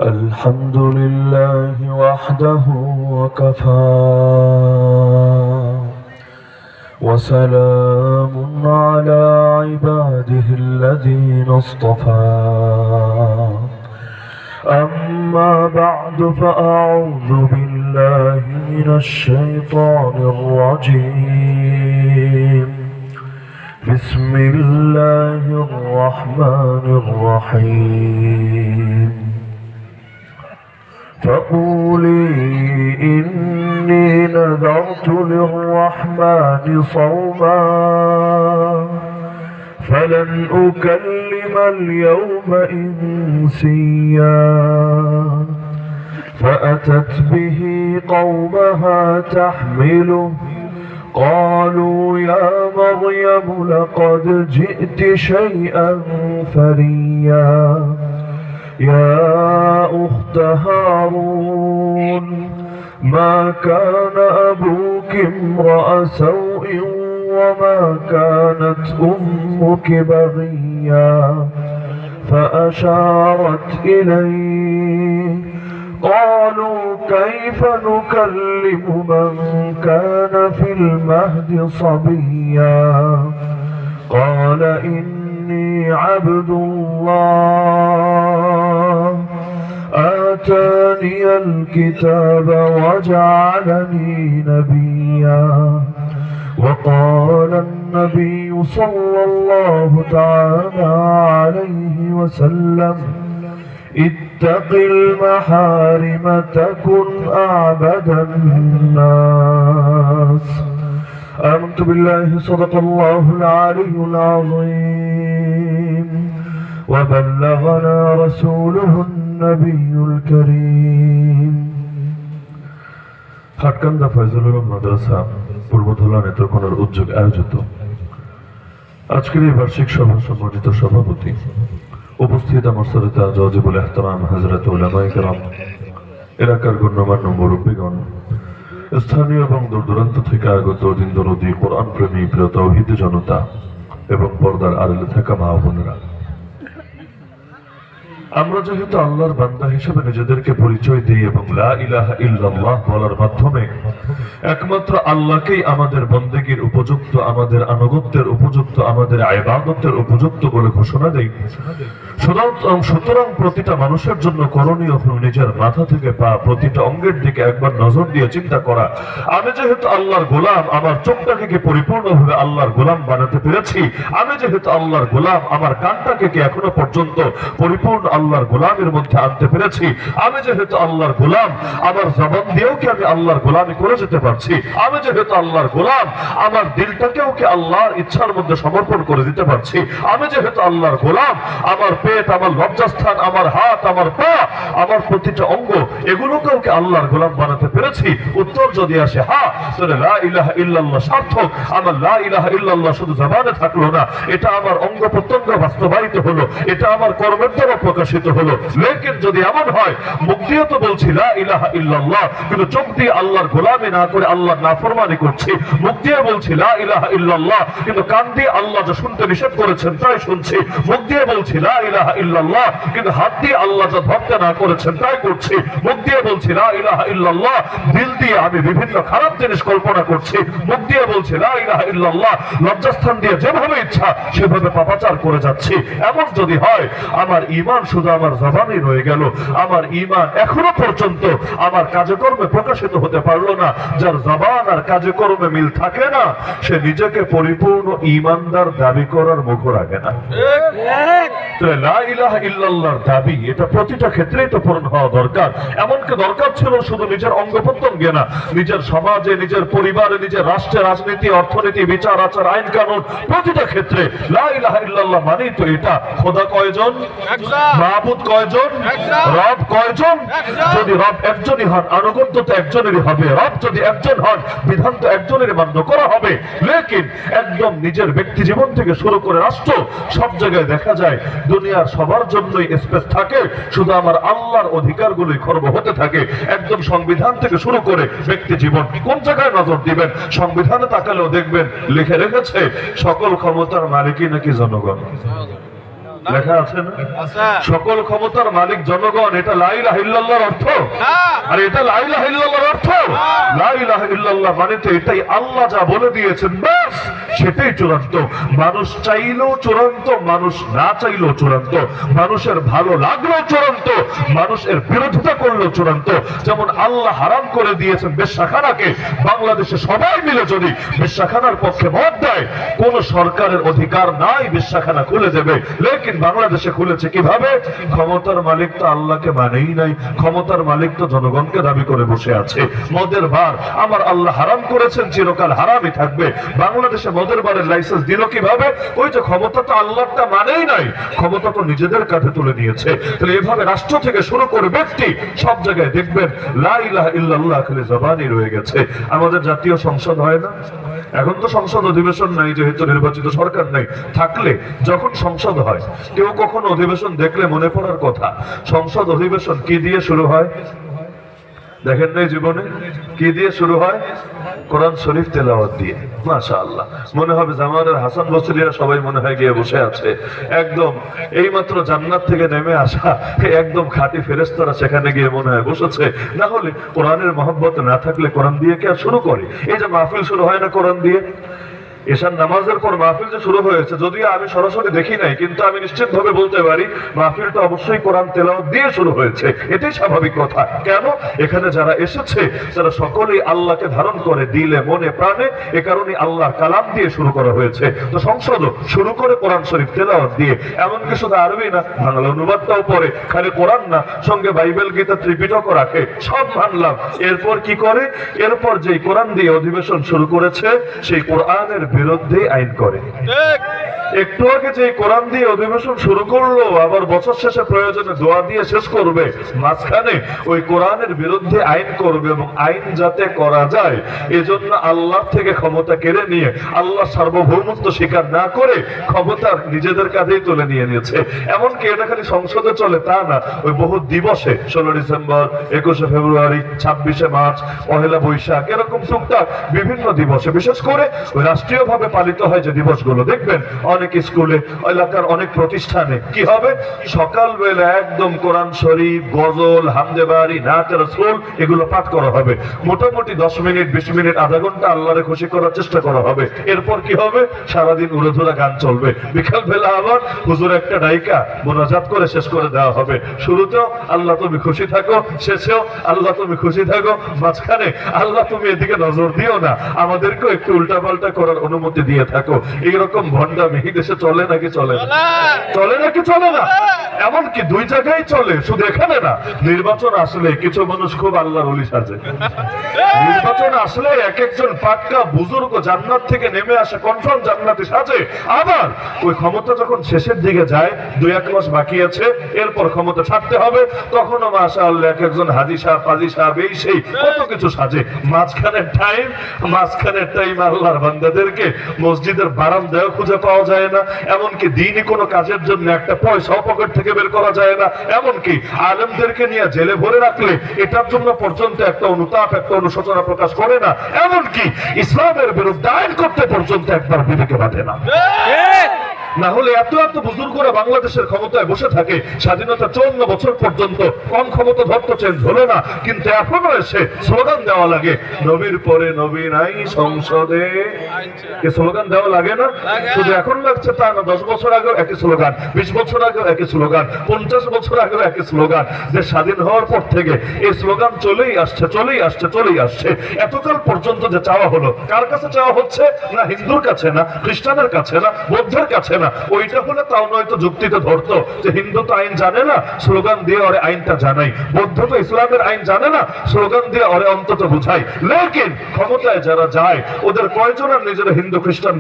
الحمد لله وحده وكفى وسلام على عباده الذين اصطفى أما بعد فأعوذ بالله من الشيطان الرجيم بسم الله الرحمن الرحيم فقولي إني نذرت للرحمن صوما فلن أكلم اليوم إنسيا فأتت به قومها تحمله قالوا يا مريم لقد جئت شيئا فريا يا أخت هارون ما كان أبوك امرأ سوء وما كانت أمك بغيا فأشارت إليه قالوا كيف نكلم من كان في المهد صبيا قال إني عبد الله آتاني الكتاب وجعلني نبيا وقال النبي صلى الله تعالى عليه وسلم اتق المحارم تكن أعبد الناس آمنت بالله صدق الله العلي العظيم وبلغنا رسوله النبي الكريم হাটকান্দা ফয়জুল উলুম মাদ্রাসা পূর্বধলা নেত্রকোনার উদ্যোগ আয়োজিত আজকের এই বার্ষিক সভা সম্মানিত সভাপতি উপস্থিত আমার সরতা ওয়াজিবুল ইহতিরাম হযরত উলামায়ে কেরাম এলাকার গণ্যমান্য মুরব্বিগণ স্থানীয় এবং দূরদূরান্ত থেকে আগত দিন দরদি কোরআন প্রেমী প্রিয় তাওহীদ জনতা এবং পর্দার আড়ালে থাকা মা বোনেরা, আমরা যেহেতু আল্লাহর বান্দা হিসেবে নিজেদেরকে পরিচয় দিই এবং লা ইলাহা ইল্লাল্লাহ বলার মাধ্যমে একমাত্র আল্লাহকেই আমাদের বন্দেগীর উপযুক্ত, আমাদের আনুগত্যের উপযুক্ত, আমাদের ইবাদতের উপযুক্ত বলে ঘোষণা দেই, সুতরাং প্রতিটা মানুষের জন্য করণীয় হল নিজের মাথা থেকে পা প্রতিটা অঙ্গের দিকে একবার নজর দিয়ে চিন্তা করা, আমি যেহেতু আল্লাহর গোলাম, আমার চোখটাকে কি পরিপূর্ণভাবে আল্লাহর গোলাম বানাতে পেরেছি? আমি যেহেতু আল্লাহর গোলাম, আমার কানটাকে কি এখনো পর্যন্ত পরিপূর্ণ আল্লাহর গোলামের মধ্যে আনতে পেরেছি? আমি যেহেতু আল্লাহর গোলাম, আমার জবান দিয়েও কি আমি আল্লাহর গোলামি করে যেতে পারছি? আমি যেহেতু আল্লাহর গোলাম, আমার দিলটাকেও কি আল্লাহর ইচ্ছার মধ্যে সমর্পণ করে দিতে পারছি? আমি যেহেতু আল্লাহর গোলাম, আমার পেট, আমার লজ্জাস্থান, আমার হাত, আমার পা, আমার প্রতিটা অঙ্গ, এগুলোকেও কি আল্লাহর গোলাম বানাতে পেরেছি? উত্তর যদি আসে হ্যাঁ, তাহলে লা ইলাহা ইল্লাল্লাহ সার্থক। আমার লা ইলাহা ইল্লাল্লাহ শুধু জবানে থাকলো না, এটা আমার অঙ্গ প্রত্যঙ্গ বাস্তবায়িত হলো, এটা আমার কর্মের দ্বারা প্রকাশিত হলো। লেকিন যদি এমন হয় মুখ দিয়ে তো বলছি লা ইলাহা ইল্লাল্লাহ, কিন্তু চোখ দিয়ে আল্লাহর গোলামি না করে আল্লাহর নাফরমানি করছি, মুখ দিয়ে বলছি লা ইলাহা ইল্লাল্লাহ, কিন্তু কান দিয়ে আল্লাহ যা শুনতে নিষেধ করেছেন তাই শুনছি, মুখ দিয়ে বলছি লা ইলাহা ইল্লাল্লাহ, কিন্তু হাত দিয়ে আল্লাহ যা ধরতে না করেছেন তাই করছি, মুখ দিয়ে বলছি লা ইলাহা ইল্লাল্লাহ, দিল দিয়ে আমি বিভিন্ন খারাপ জিনিস কল্পনা করছি, মুখ দিয়ে বলছি লা ইলাহা ইল্লাল্লাহ, লজ্জাস্থান দিয়ে যেভাবে ইচ্ছা সেভাবে পাপাচার করে যাচ্ছি। এমন যদি হয় আমার ঈমান শুধু আমার জবানেই রয়ে গেল, আমার ঈমান এখনো পর্যন্ত আমার কাজকর্মে প্রকাশিত হতে পারলো না। যার জবান আর কাজকর্মে মিল থাকে না, সে নিজেকে পরিপূর্ণ ঈমানদার দাবি করার মুখ রাখে না। লা ইলাহা ইল্লাল্লাহর দাবি এটা প্রতিটা ক্ষেত্রেই তো পূরণ হওয়া দরকার। এমনকি দরকার ছিল শুধু নিজের অঙ্গ প্রত্যঙ্গে না, নিজের সমাজে, নিজের পরিবারে, নিজের রাষ্ট্রে, রাজনীতি, অর্থনীতি, বিচার আচার, আইন কানুন, প্রতিটা ক্ষেত্রে লা ইলাহা ইল্লাল্লাহ মানেই তো এটা খোদা কয়জন, মাবুদ কয়জন, রব কয়জন? যদি রব একজনই হন, আনুগত্য তো একজনেরই হবে। রব যদি একজন হন, বিধান তো একজনের মান্য করা হবে। লেকিন একদম নিজের ব্যক্তি জীবন থেকে শুরু করে রাষ্ট্র, সব জায়গায় দেখা যায় দুনিয়ার সবার জন্যই স্পেস থাকে, শুধু আমার আল্লাহর অধিকারগুলোই খর্ব হতে থাকে। একদম সংবিধান থেকে শুরু করে ব্যক্তি জীবন, কোন জায়গায় নজর দিবেন? সংবিধানে তাকালেও দেখবেন লিখে রেখেছে সকল ক্ষমতার মালিকই নাকি জনগণ। লেখা আছে না? সকল ক্ষমতার মালিক জনগণ, এটা লা ইলাহা ইল্লাল্লাহর অর্থ। আর এটা লা ইলাহা ইল্লাল্লাহর অর্থ, লা ইলাহা ইল্লাল্লাহ মানে তো এটাই, আল্লাহ যা বলে দিয়েছেন ব্যাস সেটাই চূড়ান্ত। মানুষ চাইলেও চূড়ান্ত, মানুষ না চাইলেও চূড়ান্ত, মানুষের ভালো লাগলেও চূড়ান্ত, মানুষ এর বিরোধিতা করলেও চূড়ান্ত। যেমন আল্লাহ হারাম করে দিয়েছেন বেশ্যাখানাকে, বাংলাদেশে সবাই মিলে যদি বেশ্যাখানার পক্ষে মত দেয়, কোন সরকারের অধিকার নাই বেশ্যাখানা খুলে দেবে। লেকিন বাংলাদেশে খুলেছে কিভাবে? ক্ষমতার মালিক তো আল্লাহকে মানেই নাই, ক্ষমতার মালিক তো জনগণকে দাবি করে বসে আছে। মদের বার আমার আল্লাহ হারাম করেছেন, চিরকাল হারামই থাকবে। বাংলাদেশে মদের বারের লাইসেন্স দিল কিভাবে? ওই যে ক্ষমতা তো আল্লাহটা মানেই নাই, ক্ষমতা তো নিজেদের কাঁধে তুলে নিয়েছে। তাহলে এভাবে রাষ্ট্র থেকে শুরু করে ব্যক্তি সব জায়গায় দেখবেন লা ইলাহা ইল্লাল্লাহ খালি জবানই রয়ে গেছে। আমাদের জাতীয় সংসদ হয় না, এখন তো সংসদ অধিবেশন নাই, যেহেতু নির্বাচিত সরকার নাই। থাকলে যখন সংসদ হয়, কেউ কখনো অধিবেশন দেখলে মনে পড়ার কথা, সংসদ অধিবেশন কি দিয়ে শুরু হয়? দেখেন নাই জীবনে? কি দিয়ে শুরু হয়? কোরআন শরীফ তেলাওয়াত দিয়ে। মাশাআল্লাহ, মনে হবে জামানের হাসান বসরিরা সবাই মনে হয় গিয়ে বসে আছে। একদম এইমাত্র জান্নাত থেকে নেমে আসা একদম খাঁটি ফেরেশতারা সেখানে গিয়ে মনে হয় বসেছে। না হলে কোরআনের মহব্বত না থাকলে কোরআন দিয়ে কে আর শুরু করে? এই যে মাহফিল শুরু হয় না কোরআন দিয়ে, এশার নামাজের পর মাহফিল যে শুরু হয়েছে, যদিও আমি সরাসরি দেখি নাই, কিন্তু আমি নিশ্চিত ভাবে বলতে পারি মাহফিলটা অবশ্যই কোরআন তেলাওয়াত দিয়ে শুরু হয়েছে। এটাই স্বাভাবিক কথা। কেন? এখানে যারা এসেছে তারা সকলেই আল্লাহকে ধারণ করে দিলে, মনে, প্রাণে। এ কারণে আল্লাহর কালাম দিয়ে শুরু করা হয়েছে। তো সংসদ শুরু করে কোরআন শরীফ তেলাওয়াত দিয়ে। এমনকি শুধু আরবি না, বাংলা অনুবাদটাও পড়ে, খালি কোরআন না, সঙ্গে বাইবেল, গীতা, ত্রিপিটকও রাখে। সব মানলাম। এরপর কি করে? এরপর যে কোরআন দিয়ে অধিবেশন শুরু করেছে, সেই কোরআনের বিরুদ্ধে আইন করে। একটু আগে যে কোরআন দিয়ে অধিবেশন শুরু করলো, আবার বছর শেষে প্রয়োজনে দোয়া দিয়ে শেষ করবে, মাঝখানে ওই কোরআনের বিরুদ্ধে আইন করবে। এবং আইন যাতে করা যায় এজন্য আল্লাহ থেকে ক্ষমতা কেড়ে নিয়ে, আল্লাহ সার্বভৌমত্ব স্বীকার না করে ক্ষমতা নিজেদের কাঁধেই তুলে নিয়ে নিয়েছে। এমনকি এটা খালি সংসদে চলে তা না, ওই বহু দিবসে 16 ডিসেম্বর, 21শে ফেব্রুয়ারি, 26শে মার্চ, 1 বৈশাখ, এরকম টুকটাক বিভিন্ন দিবসে, বিশেষ করে ওই রাষ্ট্রীয় ভাবে পালিত হয় যে দিবসগুলো, দেখবেন অনেক স্কুলে, এলাকার অনেক প্রতিষ্ঠানে কি হবে, সকালবেলা একদম কোরআন শরীফ, গজল, হামদে বাড়ি, নাত রাসূল এগুলো পাঠ করা হবে। মোটামুটি 10 মিনিট, 20 মিনিট, আধা ঘন্টা আল্লাহরে খুশি করার চেষ্টা করা হবে। এরপর কি হবে? সারাদিন উড়োধুরা গান চলবে। বিকাল বেলা আবার হুজুর একটা ডাইকা মোনাজাত করে শেষ করে দেওয়া হবে। শুরুতেও আল্লাহ তুমি খুশি থাকো, শেষেও আল্লাহ তুমি খুশি থাকো, মাঝখানে আল্লাহ তুমি এদিকে নজর দিও না, আমাদেরকেও একটু উল্টাপাল্টা করার অনুমতি দিয়ে থাকো। এইরকম ভণ্ডামি দেশে চলে নাকি চলে না? চলে নাকি চলে না? এমনকি দুই জায়গায় চলে, শুধু এখানে না। নির্বাচন আসলে কিছু মানুষ খুব আল্লাহর ওলি সাজে। নির্বাচন আসলে এক একজন পাক্কা বুজুর্গ জান্নাত থেকে নেমে আসে, কনফার্ম জান্নাতি সাজে। আবার ওই ক্ষমতা যখন শেষের দিকে যায়, 2-1 মাস বাকি আছে, এরপর ক্ষমতা ছাড়তে হবে, তখনও মাশাআল্লাহ এক একজন হাজি সাহেব, পাজি সাহেব, এই সেই কত কিছু সাজে। মাঝখানের টাইম আল্লাহর বান্দাদেরকে মসজিদের বারান্দায় খুঁজে পাওয়া যায় না। এমনকি দিনই কোনো কাজের জন্য একটা পয়সাও পকেট থেকে বের করা যায় না। এমনকি আলেমদেরকে নিয়ে জেলে ভরে রাখলে এটার জন্য পর্যন্ত একটা অনুতাপ, একটা অনুশোচনা প্রকাশ করে না। এমনকি ইসলামের বিরুদ্ধে আইন করতে পর্যন্ত একবার বিবেকে বাঁধে না। না হলে এত বুজুর্গরা বাংলাদেশের ক্ষমতায় বসে থাকে, স্বাধীনতা 54 বছর পর্যন্ত কোন ক্ষমতা ধরতে চেঞ্জ হলো না, কিন্তু এখনো এসে স্লোগান দেওয়া লাগে, নবীর পরে নবী নাই সংসদে। কি স্লোগান দেওয়া লাগে না? শুধু এখন লাগছে তা না, 10 বছর আগেও একই স্লোগান, 20 বছর আগেও একই স্লোগান, 50 বছর আগেও একই স্লোগান। যে স্বাধীন হওয়ার পর থেকে এই স্লোগান চলেই আসছে। এতকাল পর্যন্ত যে চাওয়া হলো, কার কাছে চাওয়া হচ্ছে? না হিন্দুর কাছে, না খ্রিস্টানের কাছে, না বৌদ্ধের কাছে না। ওইটা হলে তাও নয়তো যুক্তিতে ধরতো যে হিন্দু তো আইন জানে না, স্লোগান দিয়ে ওরে আইনটা জানাই। বৌদ্ধ তো ইসলামের আইন জানে না, স্লোগান দিয়ে ওরে অন্তত বুঝাই। লেকিন ক্ষমতায় যারা যায় ওদের কয়জনের নিজেরা হিন্দু খ্রিস্টান